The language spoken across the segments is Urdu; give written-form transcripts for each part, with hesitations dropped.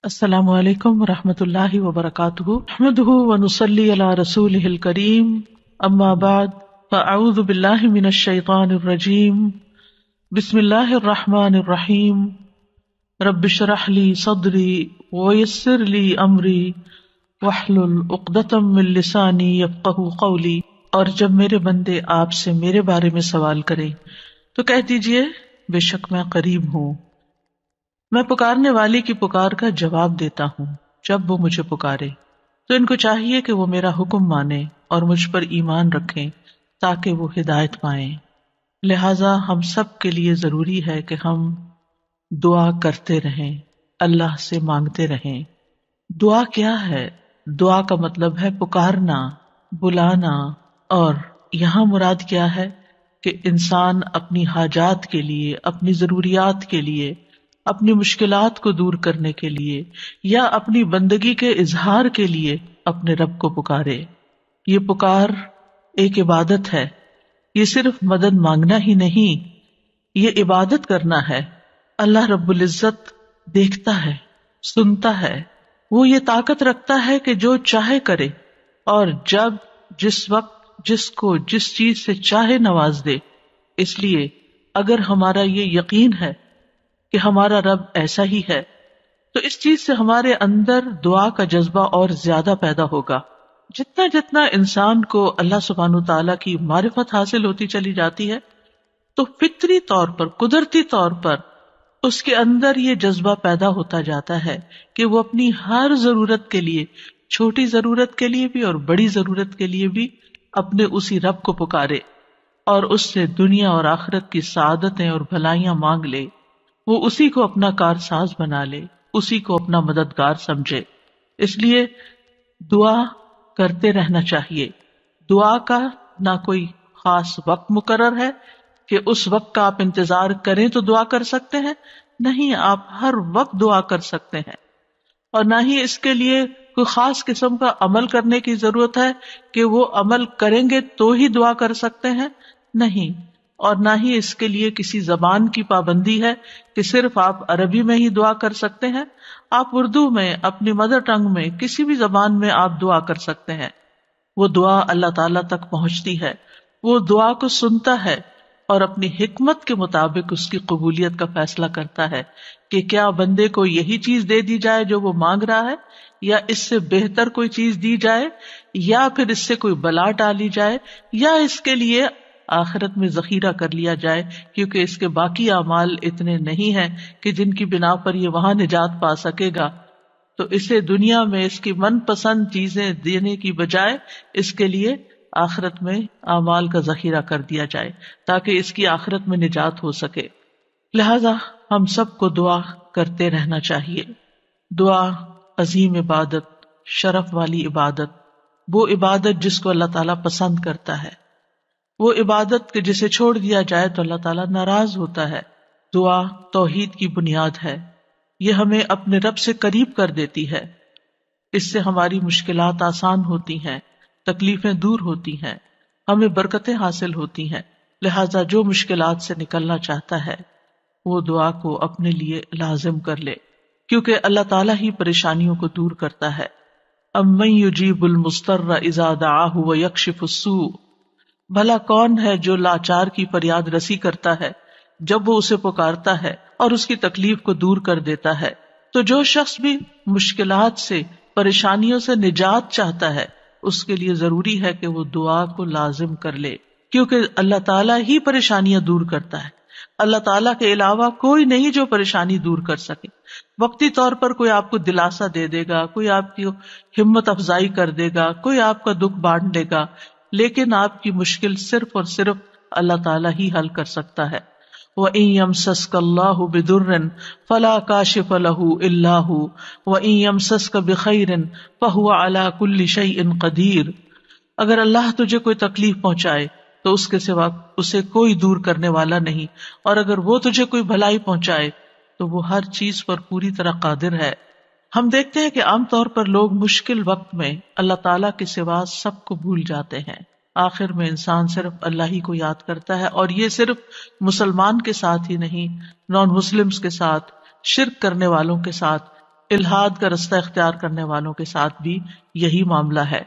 السلام علیکم ورحمۃ اللہ وبرکاتہ، نحمدہ ونصلی علی رسولہ الکریم، اما بعد فاعوذ باللہ من الشیطان الرجیم، بسم اللہ الرحمن الرحیم، رب اشرح لی صدری ویسر لی امری واحلل عقدۃ من لسانی یفقہوا قولی۔ اور جب میرے بندے آپ سے میرے بارے میں سوال کریں تو کہہ دیجئے بے شک میں قریب ہوں، میں پکارنے والی کی پکار کا جواب دیتا ہوں جب وہ مجھے پکارے۔ تو ان کو چاہیے کہ وہ میرا حکم مانیں اور مجھ پر ایمان رکھیں تاکہ وہ ہدایت پائیں۔ لہٰذا ہم سب کے لیے ضروری ہے کہ ہم دعا کرتے رہیں، اللہ سے مانگتے رہیں۔ دعا کیا ہے؟ دعا کا مطلب ہے پکارنا، بلانا، اور یہاں مراد کیا ہے کہ انسان اپنی حاجات کے لیے، اپنی ضروریات کے لیے، اپنی مشکلات کو دور کرنے کے لیے یا اپنی بندگی کے اظہار کے لیے اپنے رب کو پکارے۔ یہ پکار ایک عبادت ہے، یہ صرف مدد مانگنا ہی نہیں، یہ عبادت کرنا ہے۔ اللہ رب العزت دیکھتا ہے، سنتا ہے، وہ یہ طاقت رکھتا ہے کہ جو چاہے کرے اور جب، جس وقت، جس کو جس چیز سے چاہے نواز دے۔ اس لیے اگر ہمارا یہ یقین ہے کہ ہمارا رب ایسا ہی ہے تو اس چیز سے ہمارے اندر دعا کا جذبہ اور زیادہ پیدا ہوگا۔ جتنا جتنا انسان کو اللہ سبحانہ تعالیٰ کی معرفت حاصل ہوتی چلی جاتی ہے تو فطری طور پر، قدرتی طور پر اس کے اندر یہ جذبہ پیدا ہوتا جاتا ہے کہ وہ اپنی ہر ضرورت کے لیے، چھوٹی ضرورت کے لیے بھی اور بڑی ضرورت کے لیے بھی اپنے اسی رب کو پکارے اور اس سے دنیا اور آخرت کی سعادتیں اور بھلائیاں مانگ لے۔ وہ اسی کو اپنا کارساز بنا لے، اسی کو اپنا مددگار سمجھے۔ اس لیے دعا کرتے رہنا چاہیے۔ دعا کا نہ کوئی خاص وقت مقرر ہے کہ اس وقت کا آپ انتظار کریں تو دعا کر سکتے ہیں، نہیں، آپ ہر وقت دعا کر سکتے ہیں۔ اور نہ ہی اس کے لیے کوئی خاص قسم کا عمل کرنے کی ضرورت ہے کہ وہ عمل کریں گے تو ہی دعا کر سکتے ہیں، نہیں۔ اور نہ ہی اس کے لیے کسی زبان کی پابندی ہے کہ صرف آپ عربی میں ہی دعا کر سکتے ہیں۔ آپ اردو میں، اپنی مدر ٹنگ میں، کسی بھی زبان میں آپ دعا کر سکتے ہیں۔ وہ دعا اللہ تعالیٰ تک پہنچتی ہے، وہ دعا کو سنتا ہے اور اپنی حکمت کے مطابق اس کی قبولیت کا فیصلہ کرتا ہے کہ کیا بندے کو یہی چیز دے دی جائے جو وہ مانگ رہا ہے، یا اس سے بہتر کوئی چیز دی جائے، یا پھر اس سے کوئی بلا ٹالی جائے، یا اس کے لیے آخرت میں ذخیرہ کر لیا جائے، کیونکہ اس کے باقی اعمال اتنے نہیں ہیں کہ جن کی بنا پر یہ وہاں نجات پا سکے گا۔ تو اسے دنیا میں اس کی من پسند چیزیں دینے کی بجائے اس کے لیے آخرت میں اعمال کا ذخیرہ کر دیا جائے تاکہ اس کی آخرت میں نجات ہو سکے۔ لہذا ہم سب کو دعا کرتے رہنا چاہیے۔ دعا عظیم عبادت، شرف والی عبادت، وہ عبادت جس کو اللہ تعالیٰ پسند کرتا ہے، وہ عبادت کہ جسے چھوڑ دیا جائے تو اللہ تعالیٰ ناراض ہوتا ہے۔ دعا توحید کی بنیاد ہے، یہ ہمیں اپنے رب سے قریب کر دیتی ہے، اس سے ہماری مشکلات آسان ہوتی ہیں، تکلیفیں دور ہوتی ہیں، ہمیں برکتیں حاصل ہوتی ہیں۔ لہذا جو مشکلات سے نکلنا چاہتا ہے وہ دعا کو اپنے لیے لازم کر لے، کیونکہ اللہ تعالیٰ ہی پریشانیوں کو دور کرتا ہے۔ امن یجیب المضطر اذا دعاہ ویکشف السوء، بھلا کون ہے جو لاچار کی فریاد رسی کرتا ہے جب وہ اسے پکارتا ہے اور اس کی تکلیف کو دور کر دیتا ہے۔ تو جو شخص بھی مشکلات سے، پریشانیوں سے نجات چاہتا ہے اس کے لیے ضروری ہے کہ وہ دعا کو لازم کر لے، کیونکہ اللہ تعالیٰ ہی پریشانیاں دور کرتا ہے۔ اللہ تعالیٰ کے علاوہ کوئی نہیں جو پریشانی دور کر سکے۔ وقتی طور پر کوئی آپ کو دلاسا دے دے گا، کوئی آپ کی ہمت افزائی کر دے گا، کوئی آپ کا دکھ بانٹ لے گا، لیکن آپ کی مشکل صرف اور صرف اللہ تعالیٰ ہی حل کر سکتا ہے۔ وَإِن يَمْسَسْكَ اللَّهُ بِضُرٍّ فَلَا كَاشِفَ لَهُ إِلَّا هُوَ وَإِن يَمْسَسْكَ بِخَيْرٍ فَهُوَ عَلَى كُلِّ شَيْءٍ قَدِيرٌ، اگر اللہ تجھے کوئی تکلیف پہنچائے تو اس کے سوا اسے کوئی دور کرنے والا نہیں، اور اگر وہ تجھے کوئی بھلائی پہنچائے تو وہ ہر چیز پر پوری طرح قادر ہے۔ ہم دیکھتے ہیں کہ عام طور پر لوگ مشکل وقت میں اللہ تعالیٰ کے سوا سب کو بھول جاتے ہیں۔ آخر میں انسان صرف اللہ ہی کو یاد کرتا ہے، اور یہ صرف مسلمان کے ساتھ ہی نہیں، نان مسلمز کے ساتھ، شرک کرنے والوں کے ساتھ، الحاد کا رستہ اختیار کرنے والوں کے ساتھ بھی یہی معاملہ ہے۔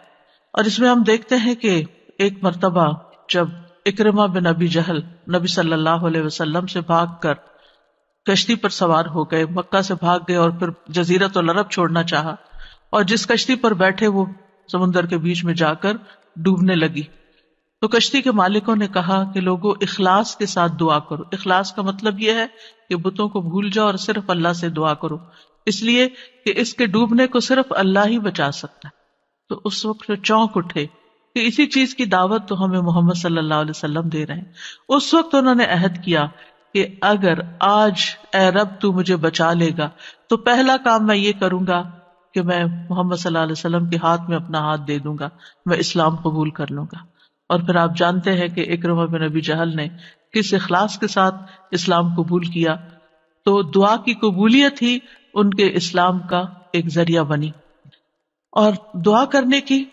اور اس میں ہم دیکھتے ہیں کہ ایک مرتبہ جب اکرمہ بن ابی جہل نبی صلی اللہ علیہ وسلم سے بھاگ کر کشتی پر سوار ہو گئے، مکہ سے بھاگ گئے اور پھر جزیرۃ العرب چھوڑنا چاہا، اور جس کشتی پر بیٹھے وہ سمندر کے بیچ میں جا کر ڈوبنے لگی، تو کشتی کے مالکوں نے کہا کہ لوگوں اخلاص کے ساتھ دعا کرو۔ اخلاص کا مطلب یہ ہے کہ بتوں کو بھول جاؤ اور صرف اللہ سے دعا کرو، اس لیے کہ اس کے ڈوبنے کو صرف اللہ ہی بچا سکتا ہے۔ تو اس وقت چونک اٹھے کہ اسی چیز کی دعوت تو ہمیں محمد صلی اللہ علیہ وسلم دے رہے ہیں۔ اس وقت انہوں نے عہد کیا کہ اگر آج اے رب تو مجھے بچا لے گا تو پہلا کام میں یہ کروں گا کہ میں محمد صلی اللہ علیہ وسلم کے ہاتھ میں اپنا ہاتھ دے دوں گا، میں اسلام قبول کر لوں گا۔ اور پھر آپ جانتے ہیں کہ اکرمہ بن ابی جہل نے کس اخلاص کے ساتھ اسلام قبول کیا، تو دعا کی قبولیت ہی ان کے اسلام کا ایک ذریعہ بنی۔ اور دعا کرنے کی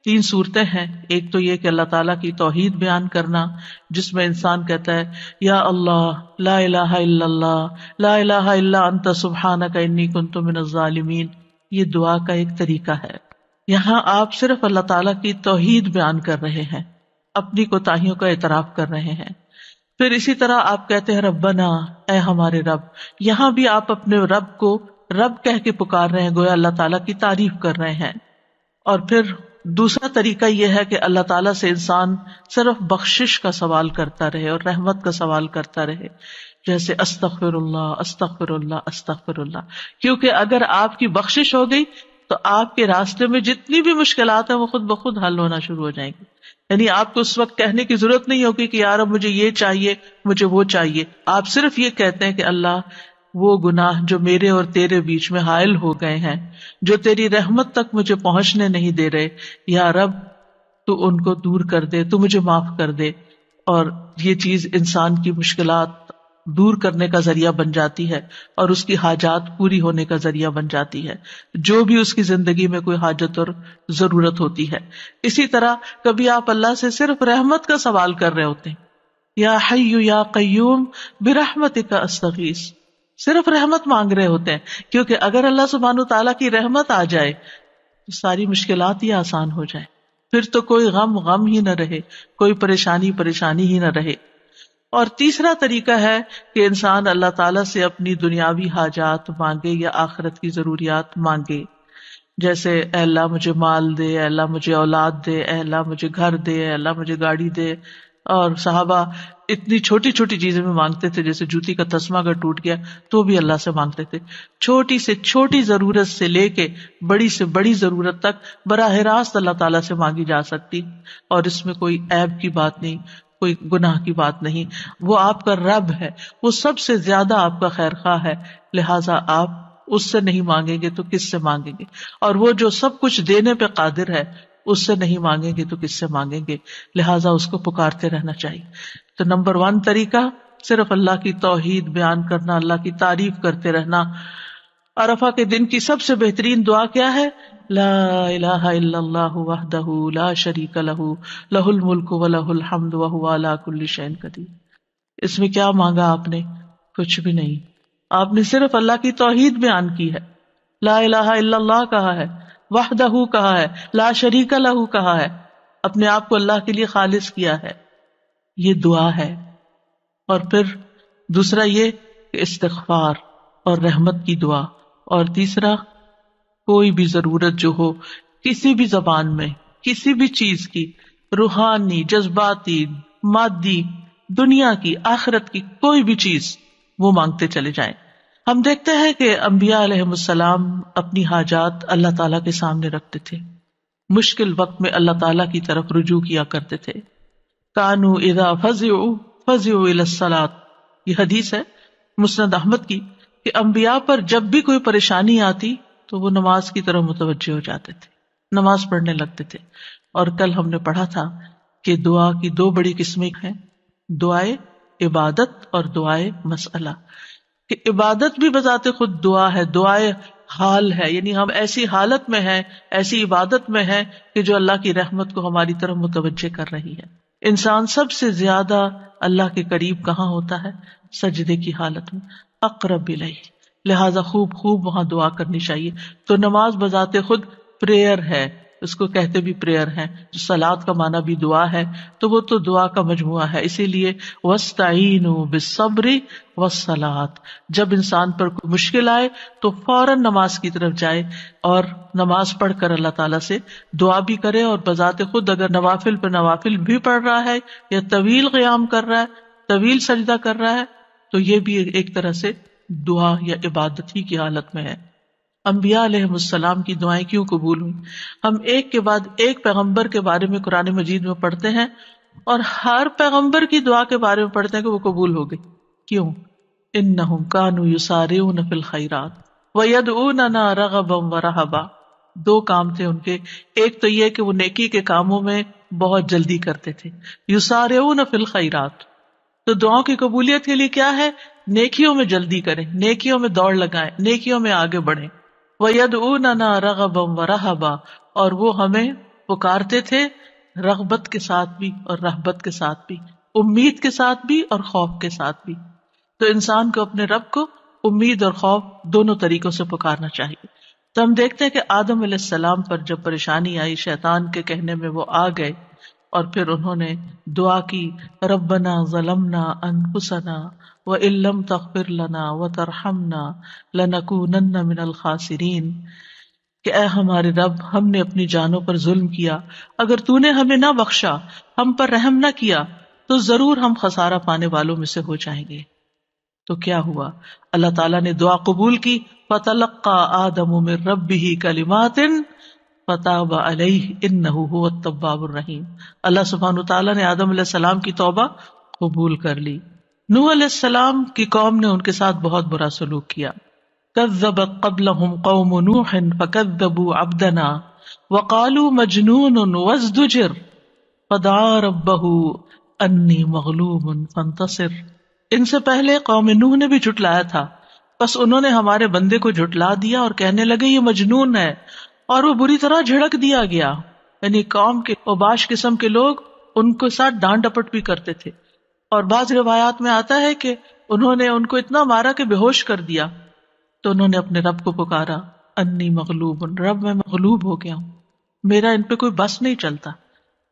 3 صورتیں ہیں۔ ایک تو یہ کہ اللہ تعالیٰ کی توحید بیان کرنا، جس میں انسان کہتا ہے یا اللہ لا الہ الا اللہ لا الہ الا انت سبحانک انی کنت من الظالمین، یہ دعا کا ایک طریقہ ہے۔ یہاں آپ صرف اللہ تعالیٰ کی توحید بیان کر رہے ہیں، اپنی کوتاہیوں کا اعتراف کر رہے ہیں۔ پھر اسی طرح آپ کہتے ہیں ربنا، اے ہمارے رب، یہاں بھی آپ اپنے رب کو رب کہہ کے پکار رہے ہیں، گویا اللہ تعالیٰ کی تعریف کر رہے ہیں۔ اور پھر دوسرا طریقہ یہ ہے کہ اللہ تعالیٰ سے انسان صرف بخشش کا سوال کرتا رہے اور رحمت کا سوال کرتا رہے، جیسے استغفر اللہ استغفر اللہ استغفر اللہ، کیونکہ اگر آپ کی بخشش ہو گئی تو آپ کے راستے میں جتنی بھی مشکلات ہیں وہ خود بخود حل ہونا شروع ہو جائیں گی۔ یعنی آپ کو اس وقت کہنے کی ضرورت نہیں ہوگی کہ یار اب مجھے یہ چاہیے مجھے وہ چاہیے، آپ صرف یہ کہتے ہیں کہ اللہ وہ گناہ جو میرے اور تیرے بیچ میں حائل ہو گئے ہیں، جو تیری رحمت تک مجھے پہنچنے نہیں دے رہے، یا رب تو ان کو دور کر دے، تو مجھے معاف کر دے۔ اور یہ چیز انسان کی مشکلات دور کرنے کا ذریعہ بن جاتی ہے اور اس کی حاجات پوری ہونے کا ذریعہ بن جاتی ہے، جو بھی اس کی زندگی میں کوئی حاجت اور ضرورت ہوتی ہے۔ اسی طرح کبھی آپ اللہ سے صرف رحمت کا سوال کر رہے ہوتے ہیں، یا حی یا قیوم برحمتک استغیث، صرف رحمت مانگ رہے ہوتے ہیں، کیونکہ اگر اللہ سبحانہ تعالیٰ کی رحمت آ جائے تو ساری مشکلات ہی آسان ہو جائے، پھر تو کوئی غم ہی نہ رہے، کوئی پریشانی ہی نہ رہے۔ اور تیسرا طریقہ ہے کہ انسان اللہ تعالیٰ سے اپنی دنیاوی حاجات مانگے یا آخرت کی ضروریات مانگے، جیسے اے اللہ مجھے مال دے، اے اللہ مجھے اولاد دے، اے اللہ مجھے گھر دے، اے اللہ مجھے گاڑی دے۔ اور صحابہ اتنی چھوٹی چھوٹی چیزیں بھی مانگتے تھے، جیسے جوتی کا تسمہ اگر ٹوٹ گیا تو بھی اللہ سے مانگتے تھے۔ چھوٹی سے چھوٹی ضرورت سے لے کے بڑی سے بڑی ضرورت تک براہ راست اللہ تعالیٰ سے مانگی جا سکتی، اور اس میں کوئی عیب کی بات نہیں، کوئی گناہ کی بات نہیں۔ وہ آپ کا رب ہے، وہ سب سے زیادہ آپ کا خیر خواہ ہے، لہٰذا آپ اس سے نہیں مانگیں گے تو کس سے مانگیں گے؟ اور وہ جو سب کچھ دینے پہ قادر ہے، اس سے نہیں مانگیں گے تو کس سے مانگیں گے؟ لہٰذا اس کو پکارتے رہنا چاہیے۔ تو نمبر 1 طریقہ صرف اللہ کی توحید بیان کرنا، اللہ کی تعریف کرتے رہنا۔ عرفہ کے دن کی سب سے بہترین دعا کیا ہے؟ لا الہ الا اللہ وحدہ لا شریک لہ لہ الملک ولہ الحمد وہو علی کل شیء قدیر۔ اس میں کیا مانگا آپ نے؟ کچھ بھی نہیں، آپ نے صرف اللہ کی توحید بیان کی ہے، لا الہ الا اللہ کہا ہے، وحدہ کہا ہے، لا شریک لہ کہا ہے، اپنے آپ کو اللہ کے لیے خالص کیا ہے۔ یہ دعا ہے۔ اور پھر دوسرا یہ کہ استغفار اور رحمت کی دعا، اور تیسرا کوئی بھی ضرورت جو ہو کسی بھی زبان میں، کسی بھی چیز کی، روحانی، جذباتی، مادی، دنیا کی، آخرت کی، کوئی بھی چیز وہ مانگتے چلے جائیں۔ ہم دیکھتے ہیں کہ انبیاء علیہم السلام اپنی حاجات اللہ تعالیٰ کے سامنے رکھتے تھے، مشکل وقت میں اللہ تعالیٰ کی طرف رجوع کیا کرتے تھے۔ کانوا اذا فزعوا الى الصلاۃ، یہ حدیث ہے مسند احمد کی، کہ انبیاء پر جب بھی کوئی پریشانی آتی تو وہ نماز کی طرف متوجہ ہو جاتے تھے، نماز پڑھنے لگتے تھے۔ اور کل ہم نے پڑھا تھا کہ دعا کی 2 بڑی قسمیں ہیں، دعائے عبادت اور دعائے مسئلہ۔ کہ عبادت بھی بذات خود دعا ہے، دعائے حال ہے، یعنی ہم ایسی حالت میں ہیں، ایسی عبادت میں ہیں کہ جو اللہ کی رحمت کو ہماری طرف متوجہ کر رہی ہے۔ انسان سب سے زیادہ اللہ کے قریب کہاں ہوتا ہے؟ سجدے کی حالت میں، اقرب الیہ، لہذا خوب خوب وہاں دعا کرنی چاہیے. تو نماز بذات خود پریئر ہے، اس کو کہتے بھی پریئر ہیں. جو صلاۃ کا معنی بھی دعا ہے، تو وہ تو دعا کا مجموعہ ہے. اسی لیے وَاسْتَعِینُوا بِالصَّبْرِ وَالصَّلَاةِ، جب انسان پر کوئی مشکل آئے تو فوراً نماز کی طرف جائے اور نماز پڑھ کر اللہ تعالیٰ سے دعا بھی کرے. اور بذات خود اگر نوافل پہ نوافل بھی پڑھ رہا ہے یا طویل قیام کر رہا ہے، طویل سجدہ کر رہا ہے، تو یہ بھی ایک طرح سے دعا یا عبادت ہی کی حالت میں ہے. انبیاء علیہ السلام کی دعائیں کیوں قبول ہوئی؟ ہم ایک کے بعد ایک پیغمبر کے بارے میں قرآن مجید میں پڑھتے ہیں اور ہر پیغمبر کی دعا کے بارے میں پڑھتے ہیں کہ وہ قبول ہو گئی. کیوں؟ انہم کانوا یسارعون فی الخیرات ویدعوننا رغبا ورہبا. دو کام تھے ان کے. ایک تو یہ کہ وہ نیکی کے کاموں میں بہت جلدی کرتے تھے. یسارعون فی الخیرات، تو دعاؤں کی قبولیت کے لیے کیا ہے؟ نیکیوں میں جلدی کریں، نیکیوں میں دوڑ لگائیں، نیکیوں میں آگے بڑھیں. وَيَدْعُونَنَا رَغَبًا وَرَهَبًا، اور وہ ہمیں پکارتے تھے رغبت کے ساتھ بھی اور رہبت کے ساتھ بھی، امید کے ساتھ بھی اور خوف کے ساتھ بھی. تو انسان کو اپنے رب کو امید اور خوف دونوں طریقوں سے پکارنا چاہیے. تو ہم دیکھتے ہیں کہ آدم علیہ السلام پر جب پریشانی آئی، شیطان کے کہنے میں وہ آ گئے اور پھر انہوں نے دعا کی، ربنا ظلمنا انفسنا وان لم تغفر لنا وترحمنا لنکونن من الخاسرین، کہ اے ہمارے رب، ہم نے اپنی جانوں پر ظلم کیا، اگر تو نے ہمیں نہ بخشا، ہم پر رحم نہ کیا، تو ضرور ہم خسارہ پانے والوں میں سے ہو جائیں گے. تو کیا ہوا؟ اللہ تعالیٰ نے دعا قبول کی. فتلقى آدم من ربه کلمات فتاب علیہ انہ هو التواب الرحیم. اللہ سبحانہ تعالیٰ نے آدم علیہ السلام کی توبہ قبول کر لی. نوح علیہ السلام کی قوم نے ان کے ساتھ بہت برا سلوک کیا. کذبت قبلہم قوم نوح فکذبوا عبدنا وقالوا مجنون وازدجر فدعا ربہ انی مغلوب فانتصر. ان سے پہلے قوم نوح نے بھی جھٹلایا تھا، بس انہوں نے ہمارے بندے کو جھٹلا دیا اور کہنے لگے یہ مجنون ہے، اور وہ بری طرح جھڑک دیا گیا. یعنی قوم کے اوباش قسم کے لوگ ان کے ساتھ ڈانٹ ڈپٹ بھی کرتے تھے. اور بعض روایات میں آتا ہے کہ انہوں نے ان کو اتنا مارا کہ بے ہوش کر دیا. تو انہوں نے اپنے رب کو پکارا، انی مغلوب، رب میں مغلوب ہو گیا ہوں، میرا ان پہ کوئی بس نہیں چلتا،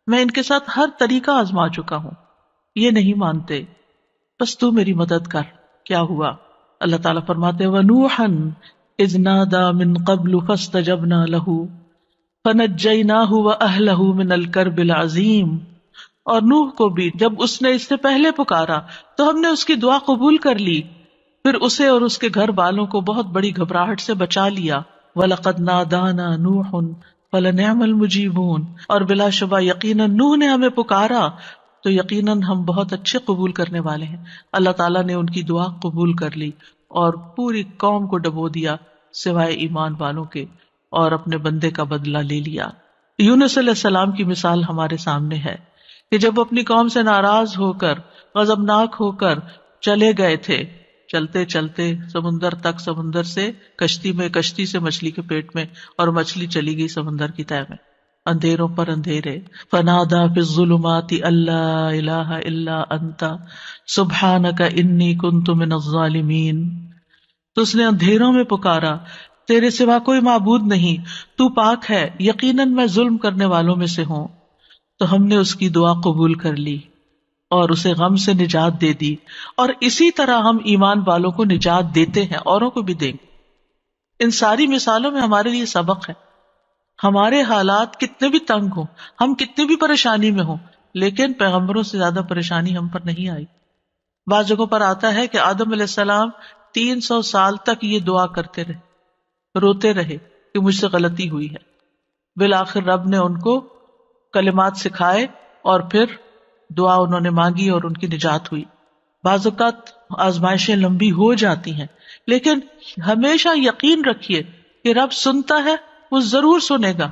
میں ان کے ساتھ ہر طریقہ آزما چکا ہوں، یہ نہیں مانتے، بس تو میری مدد کر. کیا ہوا؟ اللہ تعالیٰ فرماتے وَنُوحًا إِذْ نَادَى مِن قَبْلُ فَاسْتَجَبْنَا لَهُ فَنَجَّيْنَاهُ وَأَهْلَهُ مِنَ الْكَرْبِ الْعَظِيمِ. اور نوح کو بھی جب اس نے اس سے پہلے پکارا تو ہم نے اس کی دعا قبول کر لی، پھر اسے اور اس کے گھر والوں کو بہت بڑی گھبراہٹ سے بچا لیا. وَلَقَدْ نَادَانَا نُوحٌ فَلَنِعْمَ الْمُجِيبُونَ، اور بلا شبہ یقیناً نوح نے ہمیں پکارا تو یقیناً ہم بہت اچھے قبول کرنے والے ہیں. اللہ تعالیٰ نے ان کی دعا قبول کر لی اور پوری قوم کو ڈبو دیا سوائے ایمان والوں کے، اور اپنے بندے کا بدلہ لے لیا. یونس علیہ السلام کی مثال ہمارے سامنے ہے کہ جب اپنی قوم سے ناراض ہو کر، غضبناک ہو کر چلے گئے تھے، چلتے چلتے سمندر تک، سمندر سے کشتی میں، کشتی سے مچھلی کے پیٹ میں، اور مچھلی چلی گئی سمندر کی تہہ میں، اندھیروں پر اندھیرے. فنادا فی الظلمات الا الہ الا انت سبحانک انی کنت من الظالمین. تو اس نے اندھیروں میں پکارا، تیرے سوا کوئی معبود نہیں، تو پاک ہے، یقیناً میں ظلم کرنے والوں میں سے ہوں. تو ہم نے اس کی دعا قبول کر لی اور اسے غم سے نجات دے دی. اور اسی طرح ہم ایمان والوں کو نجات دیتے ہیں، اوروں کو بھی دیں گے. ان ساری مثالوں میں ہمارے لیے سبق ہے. ہمارے حالات کتنے بھی تنگ ہوں، ہم کتنی بھی پریشانی میں ہوں، لیکن پیغمبروں سے زیادہ پریشانی ہم پر نہیں آئی. بعض جگہوں پر آتا ہے کہ آدم علیہ السلام 300 سال تک یہ دعا کرتے رہے، روتے رہے کہ مجھ سے غلطی ہوئی ہے. بالآخر رب نے ان کو کلمات سکھائے اور پھر دعا انہوں نے مانگی اور ان کی نجات ہوئی. بعض اوقات آزمائشیں لمبی ہو جاتی ہیں، لیکن ہمیشہ یقین رکھیے کہ رب سنتا ہے، وہ ضرور سنے گا،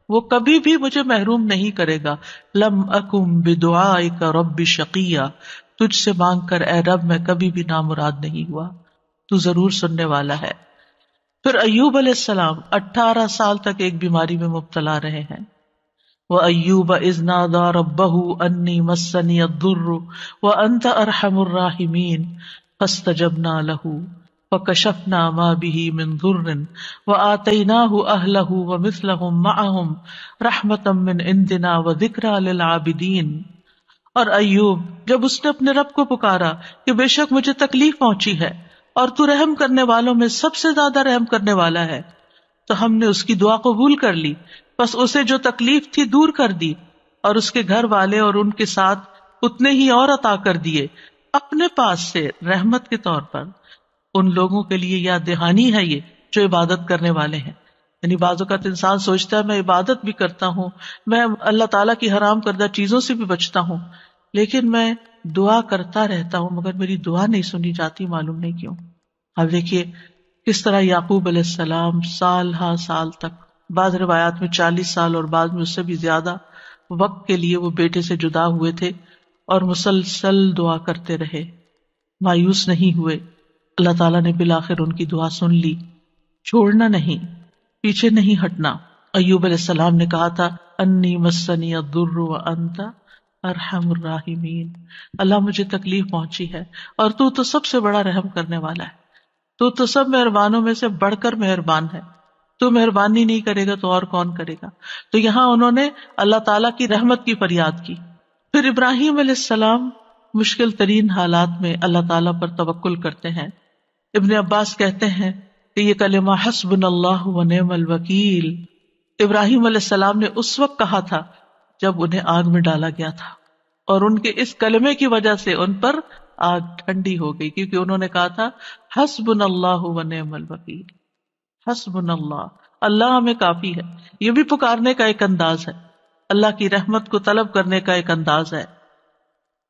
وہ کبھی بھی مجھے محروم نہیں کرے گا. لم اکم بدعائک رب شقیہ، تجھ سے مانگ کر اے رب میں کبھی بھی نامراد نہیں ہوا، تو ضرور سننے والا ہے. پھر ایوب علیہ السلام 18 سال تک ایک بیماری میں مبتلا رہے ہیں. وَأَيُّوبَ إِذْ نَادَى رَبَّهُ أَنِّي مَسَّنِيَ الضُّرُّ وَأَنْتَ أَرْحَمُ الرَّاحِمِينَ فَاسْتَجَبْنَا لَهُ فکشفنا ما به من ضر وآتیناہ اہلہ ومثلہم معہم رحمتا من عندنا وذکری للعابدین۔ اور ایوب جب اس نے اپنے رب کو پکارا کہ بے شک مجھے تکلیف پہنچی ہے اور تو رحم کرنے والوں میں سب سے زیادہ رحم کرنے والا ہے، تو ہم نے اس کی دعا قبول کر لی، بس اسے جو تکلیف تھی دور کر دی، اور اس کے گھر والے اور ان کے ساتھ اتنے ہی اور عطا کر دیے اپنے پاس سے رحمت کے طور پر۔ ان لوگوں کے لیے یاد دہانی ہے یہ جو عبادت کرنے والے ہیں۔ یعنی بعض اوقات انسان سوچتا ہے میں عبادت بھی کرتا ہوں، میں اللہ تعالیٰ کی حرام کردہ چیزوں سے بھی بچتا ہوں، لیکن میں دعا کرتا رہتا ہوں مگر میری دعا نہیں سنی جاتی، معلوم نہیں کیوں۔ اب دیکھیے کس طرح یعقوب علیہ السلام سال ہا سال تک، بعض روایات میں 40 سال اور بعض میں اس سے بھی زیادہ وقت کے لیے وہ بیٹے سے جدا ہوئے تھے اور مسلسل دعا کرتے رہے، مایوس نہیں ہوئے۔ اللہ تعالیٰ نے بالآخر ان کی دعا سن لی۔ چھوڑنا نہیں، پیچھے نہیں ہٹنا۔ ایوب علیہ السلام نے کہا تھا انی مسنی الضر وانت ارحم الراحمین، اللہ مجھے تکلیف پہنچی ہے اور تو سب سے بڑا رحم کرنے والا ہے، تو سب مہربانوں میں سے بڑھ کر مہربان ہے، تو مہربانی نہیں کرے گا تو اور کون کرے گا۔ تو یہاں انہوں نے اللہ تعالیٰ کی رحمت کی فریاد کی۔ پھر ابراہیم علیہ السلام مشکل ترین حالات میں اللہ تعالیٰ پر توکل کرتے ہیں۔ ابن عباس کہتے ہیں کہ یہ کلمہ حسبنا اللہ ونعم الوکیل ابراہیم علیہ السلام نے اس وقت کہا تھا جب انہیں آگ میں ڈالا گیا تھا، اور ان کے اس کلمے کی وجہ سے ان پر آگ ٹھنڈی ہو گئی، کیونکہ انہوں نے کہا تھا حسبنا اللہ ونعم الوکیل، حسبنا اللہ، اللہ ہمیں کافی ہے۔ یہ بھی پکارنے کا ایک انداز ہے، اللہ کی رحمت کو طلب کرنے کا ایک انداز ہے۔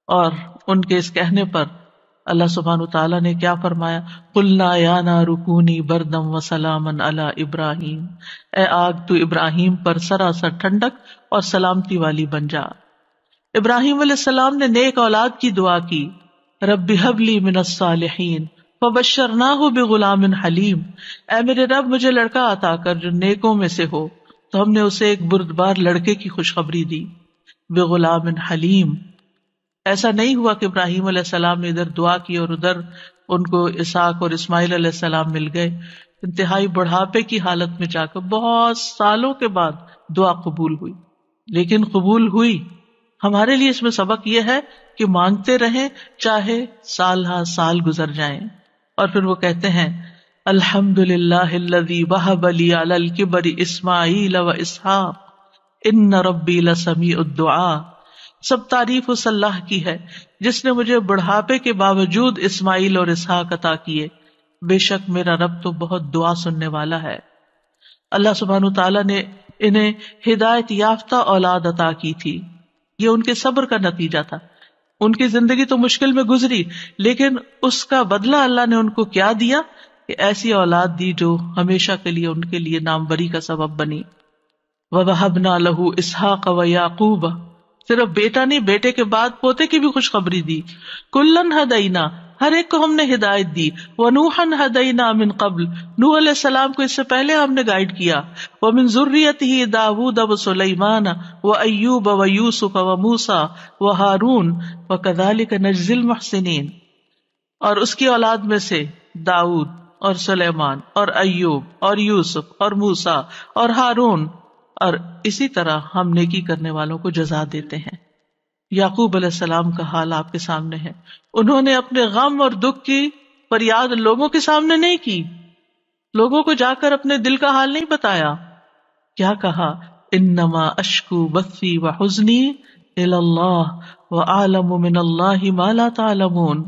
اور ان کے اس کہنے پر اللہ سبحانہ وتعالیٰ نے کیا فرمایا، قلنا یا نار کونی بردا وسلاما علی ابراہیم، اے آگ تو ابراہیم پر سراسر ٹھنڈک اور سلامتی والی بن جا۔ ابراہیم علیہ السلام نے نیک اولاد کی دعا کی، رب ہب لی من الصالحین فبشرناہ بغلام حلیم، اے میرے رب مجھے لڑکا عطا کر جو نیکوں میں سے ہو، تو ہم نے اسے ایک بردبار لڑکے کی خوشخبری دی، بغلام حلیم۔ ایسا نہیں ہوا کہ ابراہیم علیہ السلام نے ادھر دعا کی اور ادھر ان کو اسحاق اور اسماعیل علیہ السلام مل گئے۔ انتہائی بڑھاپے کی حالت میں جا کر بہت سالوں کے بعد دعا قبول ہوئی، لیکن قبول ہوئی۔ ہمارے لیے اس میں سبق یہ ہے کہ مانگتے رہیں چاہے سال ہا سال گزر جائیں۔ اور پھر وہ کہتے ہیں الحمدللہ الذی وہب لی علی الکبر اسماعیل و اسحاق ان ربی لسمیع الدعاء، سب تعریف اس اللہ کی ہے جس نے مجھے بڑھاپے کے باوجود اسماعیل اور اسحاق عطا کیے، بے شک میرا رب تو بہت دعا سننے والا ہے۔ اللہ سبحانہ تعالیٰ نے انہیں ہدایت یافتہ اولاد عطا کی تھی، یہ ان کے صبر کا نتیجہ تھا۔ ان کی زندگی تو مشکل میں گزری، لیکن اس کا بدلہ اللہ نے ان کو کیا دیا کہ ایسی اولاد دی جو ہمیشہ کے لیے ان کے لیے ناموری کا سبب بنی۔ وَوَهَبْنَا لَهُ إِسْحَاقَ وَيَعْقُوبَ، صرف بیٹا نہیں، بیٹے کے بعد پوتے کی بھی خوشخبری دی۔ کلن ہدینا، ہر ایک کو ہم نے ہدایت دی۔ ونوحا ہدینا من قبل، نوح علیہ السلام کو اس سے پہلے ہم نے گائیڈ کیا۔ ومن ذریتہ داود وسلیمان وایوب ویوسف وموسیٰ وہارون وکذلک نجزی المحسنین، اور اس کی اولاد میں سے داؤد اور سلیمان اور ایوب اور یوسف اور موسیٰ اور ہارون، اور اسی طرح ہم نیکی کرنے والوں کو جزا دیتے ہیں۔ یعقوب علیہ السلام کا حال آپ کے سامنے ہے، انہوں نے اپنے غم اور دکھ کی فریاد لوگوں کے سامنے نہیں کی، لوگوں کو جا کر اپنے دل کا حال نہیں بتایا۔ کیا کہا، انما اشکو بثی وحزنی الی اللہ واعلم من اللہ ما لا تعلمون۔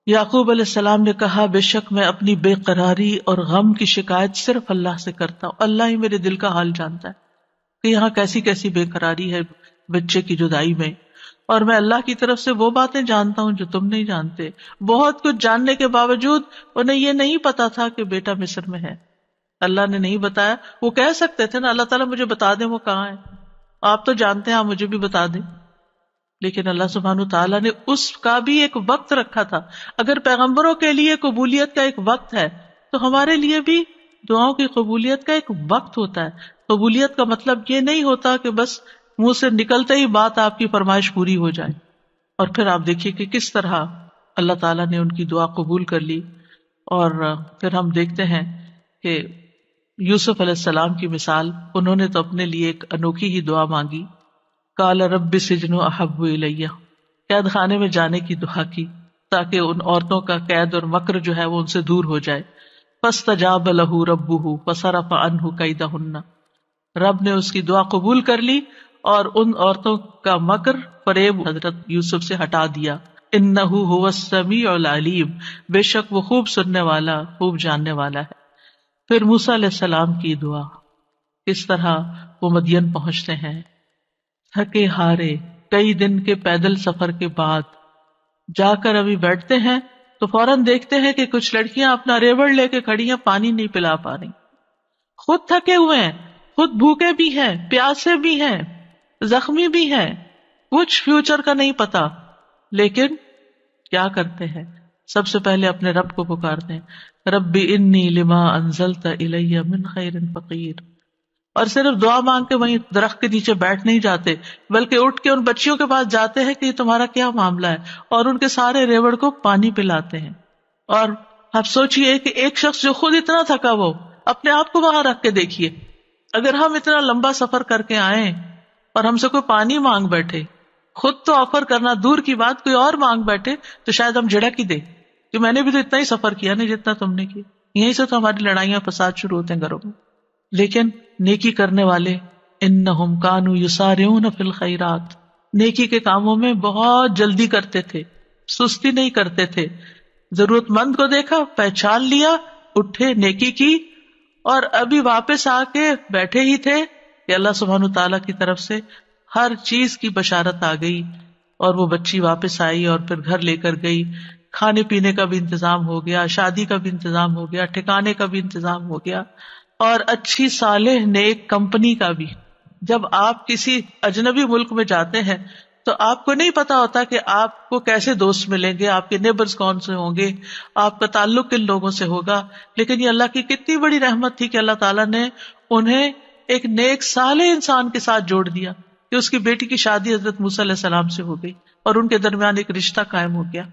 یعقوب علیہ السلام نے کہا بے شک میں اپنی بے قراری اور غم کی شکایت صرف اللہ سے کرتا ہوں، اللہ ہی میرے دل کا حال جانتا ہے کہ یہاں کیسی کیسی بے قراری ہے بچے کی جدائی میں، اور میں اللہ کی طرف سے وہ باتیں جانتا ہوں جو تم نہیں جانتے۔ بہت کچھ جاننے کے باوجود انہیں یہ نہیں پتا تھا کہ بیٹا مصر میں ہے، اللہ نے نہیں بتایا۔ وہ کہہ سکتے تھے نا اللہ تعالیٰ مجھے بتا دیں وہ کہاں ہے، آپ تو جانتے ہیں آپ مجھے بھی بتا دیں، لیکن اللہ سبحانہ تعالیٰ نے اس کا بھی ایک وقت رکھا تھا۔ اگر پیغمبروں کے لیے قبولیت کا ایک وقت ہے تو ہمارے لیے بھی دعاؤں کی قبولیت کا ایک وقت ہوتا ہے۔ قبولیت کا مطلب یہ نہیں ہوتا کہ بس منہ سے نکلتے ہی بات آپ کی فرمائش پوری ہو جائے۔ اور پھر آپ دیکھیے کہ کس طرح اللہ تعالیٰ نے ان کی دعا قبول کر لی، اور پھر ہم دیکھتے ہیں کہ یوسف علیہ السلام کی مثال، انہوں نے تو اپنے لیے ایک انوکھی ہی دعا مانگی، قال رب السجن احب الی، قید خانے میں جانے کی دعا کی تاکہ ان عورتوں کا قید اور مکر جو ہے وہ ان سے دور ہو جائے. فاستجاب له ربه فصرف عنه کیدہن، رب نے اس کی دعا قبول کر لی اور ان عورتوں کا مکر فریب حضرت یوسف سے ہٹا دیا. انہ هو السمیع العلیم، بے شک وہ خوب سننے والا، خوب جاننے والا ہے. پھر موسیٰ علیہ السلام کی دعا، کس طرح وہ مدین پہنچتے ہیں تھکے ہارے، کئی دن کے پیدل سفر کے بعد جا کر ابھی بیٹھتے ہیں تو فوراً دیکھتے ہیں کہ کچھ لڑکیاں اپنا ریوڑ لے کے کھڑی ہیں، پانی نہیں پلا پا رہی، خود تھکے ہوئے ہیں، خود بھوکے بھی ہیں، پیاسے بھی ہیں، زخمی بھی ہیں، کچھ فیوچر کا نہیں پتا، لیکن کیا کرتے ہیں؟ سب سے پہلے اپنے رب کو پکارتے ہیں، رب انی لما انزلت الی من خیر فقیر. اور صرف دعا مانگ کے وہیں درخت کے نیچے بیٹھ نہیں جاتے، بلکہ اٹھ کے ان بچیوں کے پاس جاتے ہیں کہ یہ تمہارا کیا معاملہ ہے، اور ان کے سارے ریوڑ کو پانی پلاتے ہیں. اور آپ سوچئے کہ ایک شخص جو خود اتنا تھکا وہ اپنے آپ کو وہاں رکھ کے دیکھیے، اگر ہم اتنا لمبا سفر کر کے آئیں اور ہم سے کوئی پانی مانگ بیٹھے، خود تو آفر کرنا دور کی بات، کوئی اور مانگ بیٹھے تو شاید ہم جھڑک ہی دیں کہ میں نے بھی تو اتنا ہی سفر کیا نہیں جتنا تم نے کیا. یہیں سے تو ہماری لڑائیاں فساد شروع ہوتے ہیں گھروں میں. لیکن نیکی کرنے والے انہم کانوا یسارعون فی الخیرات، نیکی کے کاموں میں بہت جلدی کرتے تھے، سستی نہیں کرتے تھے. ضرورت مند کو دیکھا، پہچان لیا، اٹھے، نیکی کی، اور ابھی واپس آ کے بیٹھے ہی تھے کہ اللہ سبحانہ تعالیٰ کی طرف سے ہر چیز کی بشارت آ گئی، اور وہ بچی واپس آئی اور پھر گھر لے کر گئی. کھانے پینے کا بھی انتظام ہو گیا، شادی کا بھی انتظام ہو گیا، ٹھکانے کا بھی انتظام ہو گیا، اور اچھی صالح نیک کمپنی کا بھی. جب آپ کسی اجنبی ملک میں جاتے ہیں تو آپ کو نہیں پتا ہوتا کہ آپ کو کیسے دوست ملیں گے، آپ کے نیبرز کون سے ہوں گے، آپ کا تعلق کن لوگوں سے ہوگا. لیکن یہ اللہ کی کتنی بڑی رحمت تھی کہ اللہ تعالیٰ نے انہیں ایک نیک صالح انسان کے ساتھ جوڑ دیا کہ اس کی بیٹی کی شادی حضرت موسیٰ علیہ السلام سے ہو گئی اور ان کے درمیان ایک رشتہ قائم ہو گیا.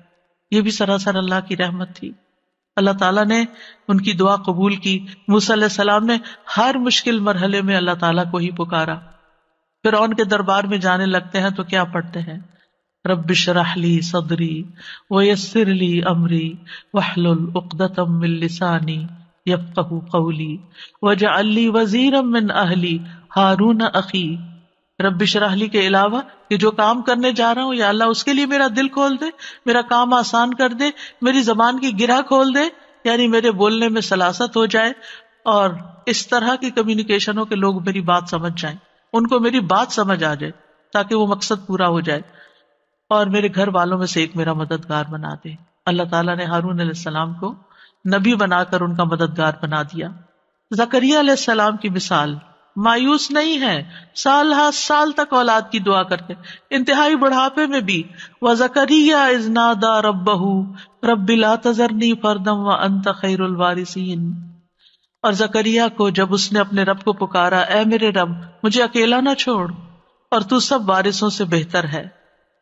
یہ بھی سراسر اللہ کی رحمت تھی. اللہ تعالیٰ نے ان کی دعا قبول کی. موسیٰ علیہ السلام نے ہر مشکل مرحلے میں اللہ تعالیٰ کو ہی پکارا. فرعون کے دربار میں جانے لگتے ہیں تو کیا پڑھتے ہیں؟ رب اشرح لی صدری ویسر لی امری واحلل عقدۃ من لسانی یفقہوا قولی واجعل لی وزیرا من اہلی ہارون اخی. رب اشرح لی کے علاوہ کہ جو کام کرنے جا رہا ہوں یا اللہ اس کے لیے میرا دل کھول دے، میرا کام آسان کر دے، میری زبان کی گرہ کھول دے، یعنی میرے بولنے میں سلاست ہو جائے اور اس طرح کی کمیونیکیشن ہو کہ لوگ میری بات سمجھ جائیں، ان کو میری بات سمجھ آ جائے تاکہ وہ مقصد پورا ہو جائے، اور میرے گھر والوں میں سے ایک میرا مددگار بنا دے. اللہ تعالیٰ نے ہارون علیہ السلام کو نبی بنا کر ان کا مددگار بنا دیا. زکریا علیہ السلام کی مثال، مایوس نہیں ہے، سال ہر سال تک اولاد کی دعا کرتے، انتہائی بڑھاپے میں بھی. وَزَكَرِيَّا إِذْ نَادَىٰ رَبَّهُ رَبِّ لَا تَذَرْنِي فَرْدًا وَأَنْتَ خَيْرُ الْوَارِثِينَ. اور زکریا کو جب اس نے اپنے رب کو پکارا، اے میرے رب مجھے اکیلا نہ چھوڑ، اور تو سب وارثوں سے بہتر ہے،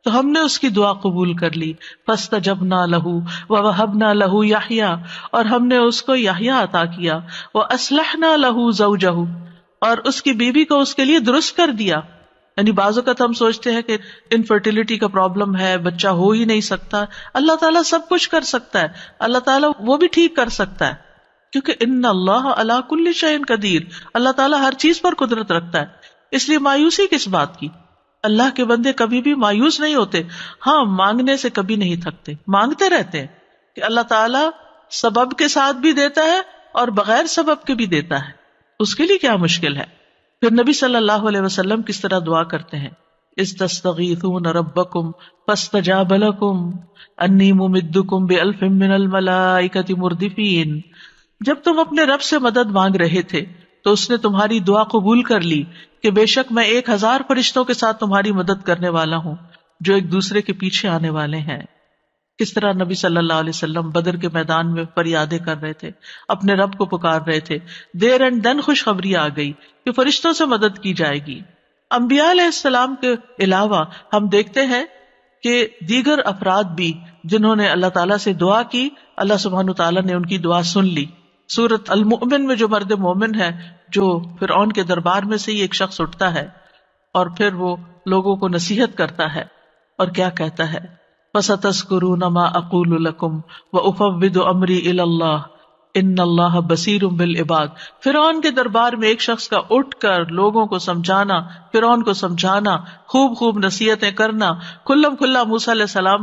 تو ہم نے اس کی دعا قبول کر لی. فَاسْتَجَبْنَا لَهُ وَوَهَبْنَا لَهُ يَحْيَىٰ، اور ہم نے اس کو یحییٰ عطا کیا. وَأَصْلَحْنَا لَهُ زَوْجَهُ، اور اس کی بیوی کو اس کے لیے درست کر دیا. یعنی بعض اوقات ہم سوچتے ہیں کہ انفرٹیلٹی کا پرابلم ہے، بچہ ہو ہی نہیں سکتا. اللہ تعالیٰ سب کچھ کر سکتا ہے، اللہ تعالیٰ وہ بھی ٹھیک کر سکتا ہے، کیونکہ ان اللہ علی کل شیء قدیر، اللہ تعالیٰ ہر چیز پر قدرت رکھتا ہے. اس لیے مایوسی کس بات کی؟ اللہ کے بندے کبھی بھی مایوس نہیں ہوتے. ہاں، مانگنے سے کبھی نہیں تھکتے، مانگتے رہتے ہیں کہ اللہ تعالیٰ سبب کے ساتھ بھی دیتا ہے اور بغیر سبب کے بھی دیتا ہے، اس کے لیے کیا مشکل ہے. پھر نبی صلی اللہ علیہ وسلم کس طرح دعا کرتے ہیں، استستغیثون ربکم فاستجاب لکم انی ممدکم بألف من الملائکۃ مردفین. جب تم اپنے رب سے مدد مانگ رہے تھے تو اس نے تمہاری دعا قبول کر لی کہ بے شک میں 1000 فرشتوں کے ساتھ تمہاری مدد کرنے والا ہوں جو ایک دوسرے کے پیچھے آنے والے ہیں. کس طرح نبی صلی اللہ علیہ وسلم بدر کے میدان میں فریادیں کر رہے تھے، اپنے رب کو پکار رہے تھے. دیر اینڈ دن خوشخبری آ گئی کہ فرشتوں سے مدد کی جائے گی. انبیاء علیہ السلام کے علاوہ ہم دیکھتے ہیں کہ دیگر افراد بھی جنہوں نے اللہ تعالیٰ سے دعا کی اللہ سبحانہ تعالیٰ نے ان کی دعا سن لی. سورۃ المؤمن میں جو مرد مومن ہے، جو فرعون کے دربار میں سے ہی ایک شخص اٹھتا ہے اور پھر وہ لوگوں کو نصیحت کرتا ہے اور کیا کہتا ہے، فَسَتَذْكُرُونَ مَا أَقُولُ لَكُمْ وَأُفَوِّضُ أَمْرِي إِلَى اللَّهِ ان اللہ بصیر بالعباد. فرعون کے دربار میں ایک شخص کا اٹھ کر لوگوں کو سمجھانا، فرعون کو سمجھانا، خوب خوب نصیحتیں کرنا، کھلم کھلا موسیٰ علیہ السلام